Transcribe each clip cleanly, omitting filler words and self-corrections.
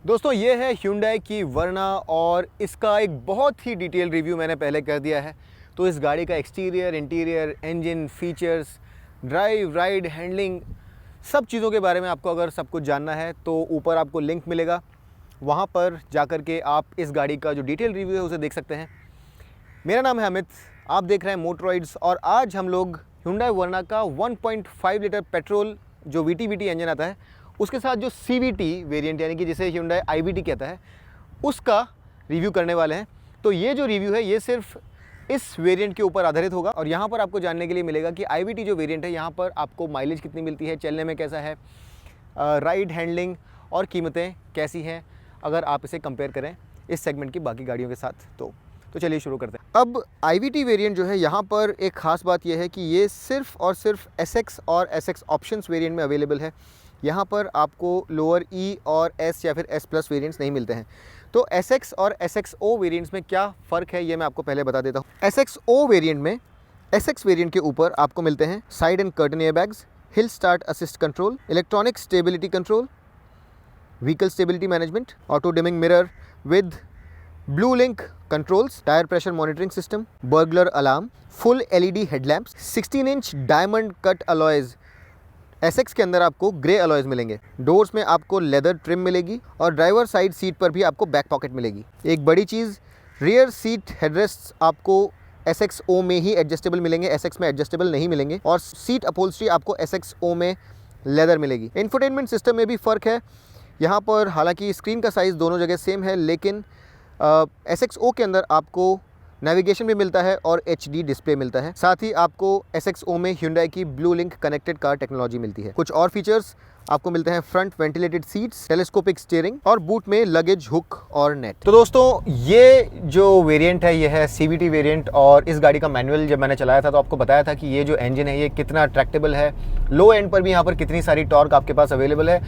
दोस्तों ये है Hyundai की वर्ना और इसका एक बहुत ही डिटेल रिव्यू मैंने पहले कर दिया है। तो इस गाड़ी का exterior, interior, engine, features, drive, ride, handling, सब चीज़ों के बारे में आपको अगर सब कुछ जानना है तो ऊपर आपको लिंक मिलेगा, वहाँ पर जाकर के आप इस गाड़ी का जो डिटेल रिव्यू है उसे देख सकते हैं। मेरा नाम है अमित, आप देख रहे हैं मोटरॉइड्स और आज हम लोग Hyundai वर्ना का 1.5 लीटर पेट्रोल जो VT इंजन आता है उसके साथ जो CVT वेरिएंट यानी कि जिसे Hyundai IVT कहता है उसका रिव्यू करने वाले हैं। तो ये जो रिव्यू है ये सिर्फ इस वेरिएंट के ऊपर आधारित होगा और यहाँ पर आपको जानने के लिए मिलेगा कि IVT जो वेरिएंट है यहाँ पर आपको माइलेज कितनी मिलती है, चलने में कैसा है, राइड, हैंडलिंग और कीमतें कैसी हैं अगर आप इसे कंपेयर करें इस सेगमेंट की बाकी गाड़ियों के साथ। तो चलिए शुरू करते हैं। अब IVT वेरिएंट जो है यहाँ पर एक ख़ास बात यह है कि ये सिर्फ और सिर्फ SX और SX ऑप्शंस वेरिएंट में अवेलेबल है। यहाँ पर आपको लोअर E और S या फिर S+ वेरिएंट्स नहीं मिलते हैं। तो SX और SXO वेरिएंट्स में क्या फ़र्क है ये मैं आपको पहले बता देता हूँ। SXO वेरिएंट में SX वेरिएंट के ऊपर आपको मिलते हैं side and curtain airbags, hill start assist control, electronic stability control, vehicle stability management, auto dimming mirror with blue link controls, tyre pressure monitoring system, burglar alarm, full LED headlamps, 16 inch diamond cut alloys. SX के अंदर आपको grey alloys मिलेंगे। Doors में आपको leather trim मिलेगी और driver side seat पर भी आपको बैक पॉकेट मिलेगी। एक बड़ी चीज़, रियर सीट हेडरेस्ट आपको SXO में ही एडजस्टेबल मिलेंगे, SX में एडजस्टेबल नहीं मिलेंगे और सीट अपहोल्स्ट्री आपको SXO में लेदर मिलेगी। इंफोटेनमेंट सिस्टम में भी फ़र्क है। यहाँ पर हालांकि स्क्रीन का साइज़ दोनों जगह सेम है, लेकिन SXO के अंदर आपको नेविगेशन भी मिलता है और HD डिस्प्ले मिलता है। साथ ही आपको SXO में Hyundai की blue link connected car technology मिलती है। कुछ और फीचर्स आपको मिलते हैं, front ventilated seats, telescopic steering और बूट में लगेज हुक और नेट। तो दोस्तों ये जो वेरिएंट है ये है CVT वेरिएंट और इस गाड़ी का मैनुअल जब मैंने चलाया था तो आपको बताया था कि ये जो इंजन है ये कितना अट्रैक्टेबल है, लो एंड पर भी यहाँ पर कितनी सारी टॉर्क आपके पास अवेलेबल है।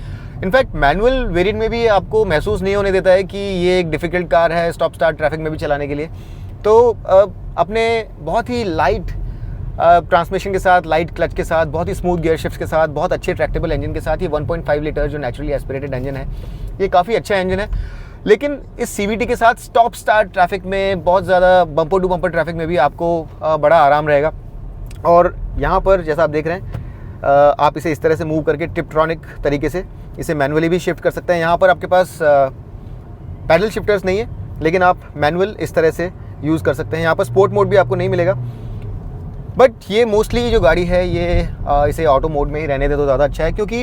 इनफैक्ट मैनुअल वेरिएंट में भी आपको महसूस नहीं होने देता है कि ये एक डिफ़िकल्ट कार है स्टॉप स्टार्ट ट्रैफिक में भी चलाने के लिए। तो अपने बहुत ही लाइट ट्रांसमिशन के साथ, लाइट क्लच के साथ, बहुत ही स्मूथ गियर शिफ्ट्स के साथ, बहुत अच्छे ट्रैक्टेबल इंजन के साथ ये 1.5 लीटर जो नेचुरली एस्पिरेटेड इंजन है ये काफ़ी अच्छा इंजन है। लेकिन इस CVT के साथ स्टॉप स्टार्ट ट्रैफिक में, बहुत ज़्यादा बम्पर टू बम्पर ट्रैफिक में भी आपको बड़ा आराम रहेगा। और यहाँ पर जैसा आप देख रहे हैं आप इसे इस तरह से मूव करके टिप्ट्रॉनिक तरीके से इसे मैनुअली भी शिफ्ट कर सकते हैं। यहाँ पर आपके पास पैडल शिफ्टर्स नहीं है, लेकिन आप मैनुअल इस तरह से यूज़ कर सकते हैं। यहाँ पर स्पोर्ट मोड भी आपको नहीं मिलेगा, बट ये मोस्टली जो गाड़ी है ये इसे ऑटो मोड में ही रहने दे तो ज़्यादा अच्छा है, क्योंकि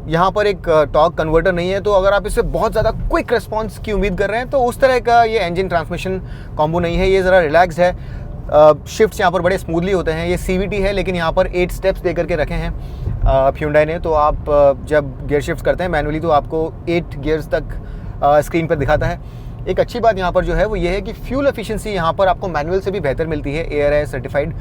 यहाँ पर एक टॉर्क कन्वर्टर नहीं है। तो अगर आप इससे बहुत ज़्यादा क्विक रिस्पांस की उम्मीद कर रहे हैं तो उस तरह का ये इंजन ट्रांसमिशन कॉम्बो नहीं है। ये ज़रा रिलैक्स्ड है, शिफ्ट्स यहाँ पर बड़े स्मूथली होते हैं। ये CVT है लेकिन यहाँ पर 8 स्टेप्स दे करके रखे हैं Hyundai ने। तो आप जब गियर शिफ्ट करते हैं मैनुअली तो आपको 8 गियर्स तक स्क्रीन पर दिखाता है। एक अच्छी बात यहाँ पर जो है वो ये है कि फ्यूल एफिशिएंसी यहाँ पर आपको मैनुअल से भी बेहतर मिलती है। ARAI सर्टिफाइड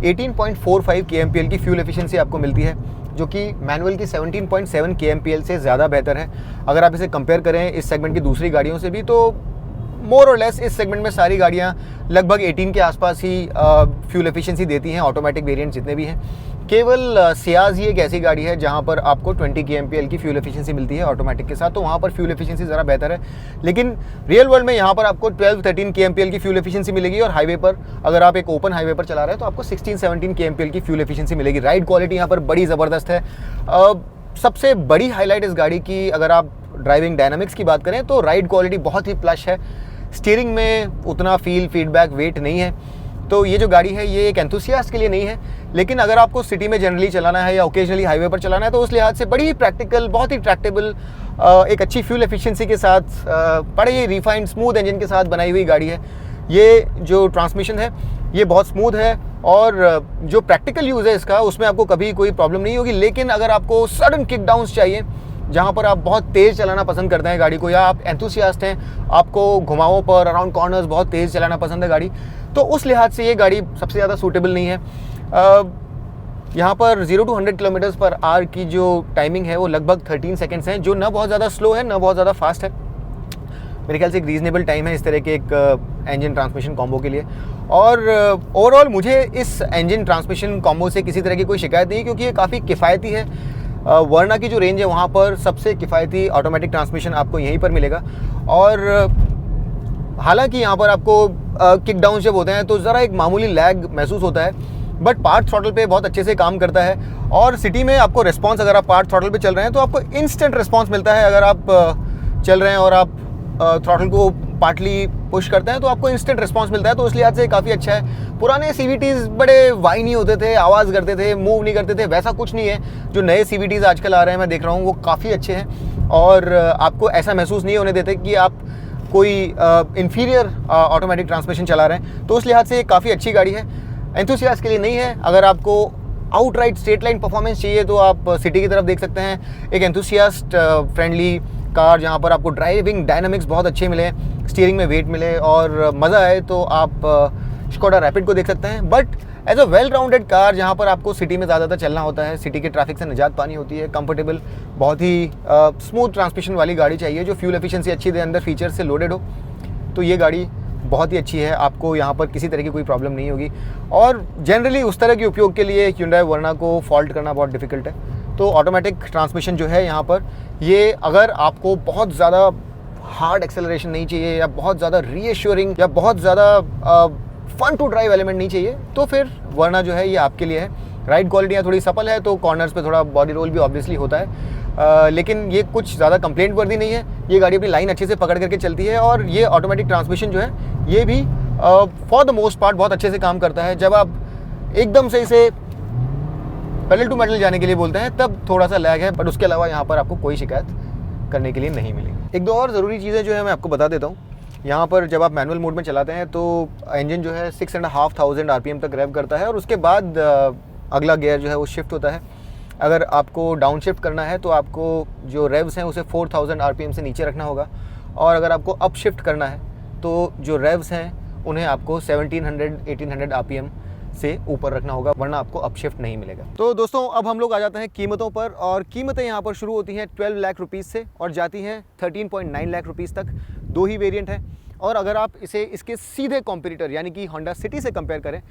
18.45 kmpl की फ्यूल एफिशिएंसी आपको मिलती है, जो कि मैनुअल की 17.7 kmpl से ज़्यादा बेहतर है। अगर आप इसे कंपेयर करें इस सेगमेंट की दूसरी गाड़ियों से भी तो मोर और लेस इस सेगमेंट में सारी गाड़ियाँ लगभग 18 के आसपास ही फ्यूल एफिशिएंसी देती हैं, ऑटोमेटिक वेरिएंट जितने भी हैं। केवल सियाज ही एक ऐसी गाड़ी है जहाँ पर आपको 20 kmpl की फ्यूल एफिशिएंसी मिलती है ऑटोमेटिक के साथ, तो वहाँ पर फ्यूल एफिशिएंसी ज़रा बेहतर है। लेकिन रियल वर्ल्ड में यहाँ पर आपको 12-13 kmpl की फ्यूल एफिशिएंसी मिलेगी और हाईवे पर अगर आप एक ओपन हाईवे पर चला रहे हैं तो आपको 16-17 kmpl की फ्यूल एफिशिएंसी मिलेगी। राइड क्वालिटी यहाँ पर बड़ी ज़बरदस्त है। सबसे बड़ी हाईलाइट इस गाड़ी की अगर आप ड्राइविंग डायनामिक्स की बात करें तो राइड क्वालिटी बहुत ही प्लश है। स्टीयरिंग में उतना फीडबैक, वेट नहीं है। तो ये जो गाड़ी है ये एक एंथुसियास्ट के लिए नहीं है, लेकिन अगर आपको सिटी में जनरली चलाना है या ओकेजनली हाईवे पर चलाना है तो उस लिहाज से बड़ी ही प्रैक्टिकल, बहुत ही ट्रैक्टेबल, एक अच्छी फ्यूल एफिशिएंसी के साथ, बड़े ही रिफाइंड स्मूथ इंजन के साथ बनाई हुई गाड़ी है। ये जो ट्रांसमिशन है ये बहुत स्मूथ है और जो प्रैक्टिकल यूज़ है इसका उसमें आपको कभी कोई प्रॉब्लम नहीं होगी। लेकिन अगर आपको सडन किक डाउन्स चाहिए जहाँ पर आप बहुत तेज़ चलाना पसंद करते हैं गाड़ी को, या आप एंथुसियास्ट हैं, आपको घुमावों पर, अराउंड कॉर्नर्स बहुत तेज़ चलाना पसंद है गाड़ी, तो उस लिहाज से ये गाड़ी सबसे ज़्यादा सूटेबल नहीं है। यहाँ पर 0 to 100 km/h की जो टाइमिंग है वो लगभग 13 सेकेंड्स हैं, जो ना बहुत ज़्यादा स्लो है ना बहुत ज़्यादा फास्ट है। मेरे ख्याल से एक रीज़नेबल टाइम है इस तरह के एक इंजन ट्रांसमिशन कॉम्बो के लिए। और ओवरऑल मुझे इस इंजन ट्रांसमिशन कॉम्बो से किसी तरह की कोई शिकायत नहीं, क्योंकि ये काफ़ी किफ़ायती है। वर्ना की जो रेंज है वहाँ पर सबसे किफ़ायती ऑटोमेटिक ट्रांसमिशन आपको यहीं पर मिलेगा। और हालांकि यहाँ पर आपको किक डाउन जब होते हैं तो ज़रा एक मामूली लैग महसूस होता है, बट पार्ट थ्रॉटल पे बहुत अच्छे से काम करता है। और सिटी में आपको रिस्पांस, अगर आप पार्ट थ्रॉटल पे चल रहे हैं तो आपको इंस्टेंट रिस्पांस मिलता है। अगर आप चल रहे हैं और आप थ्रॉटल को पार्टली पुश करते हैं तो आपको इंस्टेंट रिस्पांस मिलता है, तो इस लिहाज से काफ़ी अच्छा है। पुराने CVTs बड़े वाइनी होते थे, आवाज़ करते थे, मूव नहीं करते थे, वैसा कुछ नहीं है। जो नए CVTs आजकल आ रहे हैं मैं देख रहा हूँ वो काफ़ी अच्छे हैं और आपको ऐसा महसूस नहीं होने देते कि आप कोई इन्फीरियर ऑटोमेटिक ट्रांसमिशन चला रहे हैं। तो उस लिहाज से काफ़ी अच्छी गाड़ी है। एंथुसियास्ट के लिए नहीं है। अगर आपको आउटराइट स्ट्रेट लाइन परफॉर्मेंस चाहिए तो आप सिटी की तरफ देख सकते हैं। एक एंथुसियास्ट फ्रेंडली कार जहाँ पर आपको ड्राइविंग डायनामिक्स बहुत अच्छे मिले, स्टीयरिंग में वेट मिले और मज़ा आए, तो आप स्कोडा रैपिड को देख सकते हैं। But as a well rounded car जहाँ पर आपको सिटी में ज़्यादातर चलना होता है, सिटी के ट्रैफिक से निजात पानी होती है, कंफर्टेबल, बहुत ही स्मूथ ट्रांसमिशन वाली गाड़ी चाहिए जो फ्यूल एफिशिएंसी अच्छी दे, अंदर फीचर से लोडेड हो, तो ये गाड़ी बहुत ही अच्छी है। आपको यहाँ पर किसी तरह की कोई प्रॉब्लम नहीं होगी। और जनरली उस तरह के उपयोग के लिए Hyundai वर्ना को फॉल्ट करना बहुत डिफ़िकल्ट है। तो ऑटोमेटिक ट्रांसमिशन जो है यहाँ पर, ये अगर आपको बहुत ज़्यादा हार्ड एक्सेलरेशन नहीं चाहिए या बहुत ज़्यादा रीएश्योरिंग या बहुत ज़्यादा फन टू ड्राइव एलिमेंट नहीं चाहिए, तो फिर वर्ना जो है ये आपके लिए है। राइड क्वालिटी यहाँ थोड़ी सपल है, तो कॉर्नर्स पे थोड़ा बॉडी रोल भी ऑब्वियसली होता है, लेकिन ये कुछ ज़्यादा कंप्लेंट वर्दी नहीं है। ये गाड़ी अपनी लाइन अच्छे से पकड़ करके चलती है और ये ऑटोमेटिक ट्रांसमिशन जो है ये भी फॉर द मोस्ट पार्ट बहुत अच्छे से काम करता है। जब आप एकदम से इसे पेडल टू मेटल जाने के लिए बोलते हैं तब थोड़ा सा लैग है, बट उसके अलावा यहाँ पर आपको कोई शिकायत करने के लिए नहीं मिलेगी। एक दो और ज़रूरी चीज़ें जो है मैं आपको बता देता हूँ। यहाँ पर जब आप मैनुअल मोड में चलाते हैं तो इंजन जो है 6,500 RPM तक रेव करता है और उसके बाद अगला गियर जो है वो शिफ्ट होता है। अगर आपको डाउन शिफ्ट करना है तो आपको जो रेव्स हैं उसे 4,000 RPM से नीचे रखना होगा, और अगर आपको अप शिफ्ट करना है तो जो रेव्स हैं उन्हें आपको 1700-1800 RPM से ऊपर रखना होगा, वरना आपको अपशिफ्ट नहीं मिलेगा। तो दोस्तों अब हम लोग आ जाते हैं कीमतों पर, और कीमतें यहाँ पर शुरू होती हैं 12 लाख रुपीज़ से और जाती हैं 13.9 लाख रुपीज़ तक। दो ही वेरिएंट है, और अगर आप इसे इसके सीधे कॉम्पिटिटर यानी कि होंडा सिटी से कंपेयर करें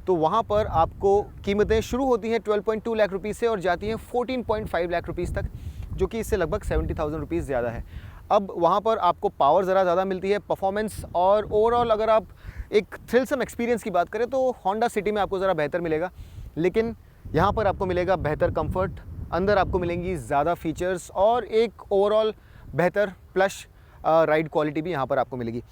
तो वहाँ पर आपको कीमतें शुरू होती हैं 12.2 लाख रुपीज़ से और जाती हैं 14.5 लाख रुपीज़ तक, जो कि इससे लगभग 70,000 रुपीज़ ज़्यादा है। अब वहाँ पर आपको पावर ज़रा ज़्यादा मिलती है, परफॉर्मेंस और ओवरऑल अगर आप एक थ्रिलसम एक्सपीरियंस की बात करें तो होंडा सिटी में आपको ज़रा बेहतर मिलेगा, लेकिन यहाँ पर आपको मिलेगा बेहतर कंफर्ट, अंदर आपको मिलेंगी ज़्यादा फीचर्स और एक ओवरऑल बेहतर प्लस राइड क्वालिटी भी यहाँ पर आपको मिलेगी।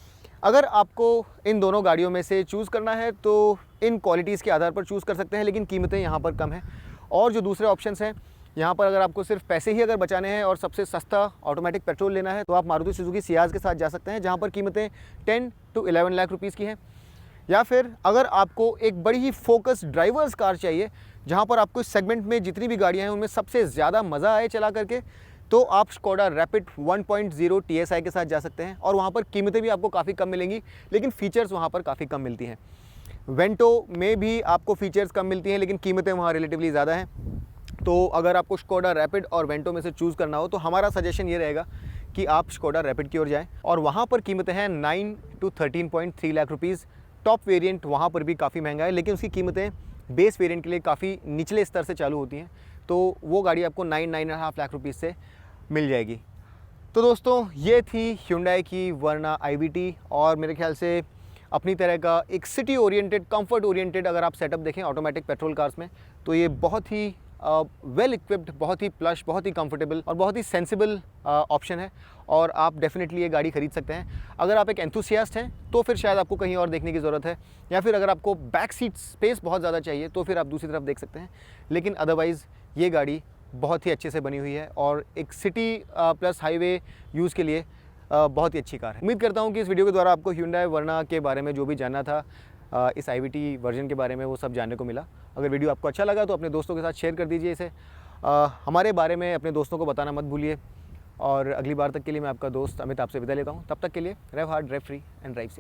अगर आपको इन दोनों गाड़ियों में से चूज़ करना है तो इन क्वालिटीज़ के आधार पर चूज़ कर सकते हैं, लेकिन कीमतें यहाँ पर कम हैं। और जो दूसरे ऑप्शंस हैं यहाँ पर, अगर आपको सिर्फ पैसे ही अगर बचाने हैं और सबसे सस्ता ऑटोमेटिक पेट्रोल लेना है तो आप मारुति सुजुकी सियाज के साथ जा सकते हैं, जहाँ पर कीमतें 10 to 11 लाख रुपीज़ की हैं। या फिर अगर आपको एक बड़ी ही फोकस ड्राइवर्स कार चाहिए जहाँ पर आपको इस सेगमेंट में जितनी भी गाड़ियाँ हैं उनमें सबसे ज़्यादा मज़ा आए चला करके, तो आप स्कोडा रैपिड 1.0 TSI के साथ जा सकते हैं, और वहाँ पर कीमतें भी आपको काफ़ी कम मिलेंगी, लेकिन फ़ीचर्स वहाँ पर काफ़ी कम मिलती हैं। वेंटो में भी आपको फ़ीचर्स कम मिलती हैं, लेकिन कीमतें वहाँ रिलेटिवली ज़्यादा हैं। तो अगर आपको स्कोडा रैपिड और वेंटो में से चूज़ करना हो तो हमारा सजेशन ये रहेगा कि आप स्कोडा रैपिड की ओर जाएँ, और वहाँ पर कीमतें हैं 9 to 13.3 lakh rupees. Top variant वहाँ पर भी काफ़ी महंगा है, लेकिन उसकी कीमतें बेस वेरिएंट के लिए काफ़ी निचले स्तर से चालू होती हैं, तो वो गाड़ी आपको 9-9.5 लाख रुपीज़ से मिल जाएगी। तो दोस्तों ये थी Hyundai की वर्ना IVT, और मेरे ख्याल से अपनी तरह का एक सिटी ओरिएंटेड, कंफर्ट ओरिएंटेड अगर आप सेटअप देखें ऑटोमेटिक पेट्रोल कार्स में, तो ये बहुत ही वेल इक्विप्ड, बहुत ही प्लश, बहुत ही कंफर्टेबल और बहुत ही सेंसिबल ऑप्शन है, और आप डेफिनेटली ये गाड़ी खरीद सकते हैं। अगर आप एक एंथुसियास्ट हैं तो फिर शायद आपको कहीं और देखने की ज़रूरत है, या फिर अगर आपको बैक सीट स्पेस बहुत ज़्यादा चाहिए तो फिर आप दूसरी तरफ देख सकते हैं, लेकिन अदरवाइज़ ये गाड़ी बहुत ही अच्छे से बनी हुई है और एक सिटी प्लस हाईवे यूज़ के लिए बहुत ही अच्छी कार है। उम्मीद करता हूँ कि इस वीडियो के द्वारा आपको Hyundai वर्ना के बारे में जो भी जानना था, इस IVT वर्जन के बारे में, वो सब जानने को मिला। अगर वीडियो आपको अच्छा लगा तो अपने दोस्तों के साथ शेयर कर दीजिए इसे, हमारे बारे में अपने दोस्तों को बताना मत भूलिए, और अगली बार तक के लिए मैं आपका दोस्त अमित आपसे विदा लेता हूँ। तब तक के लिए drive hard, drive free and drive safe.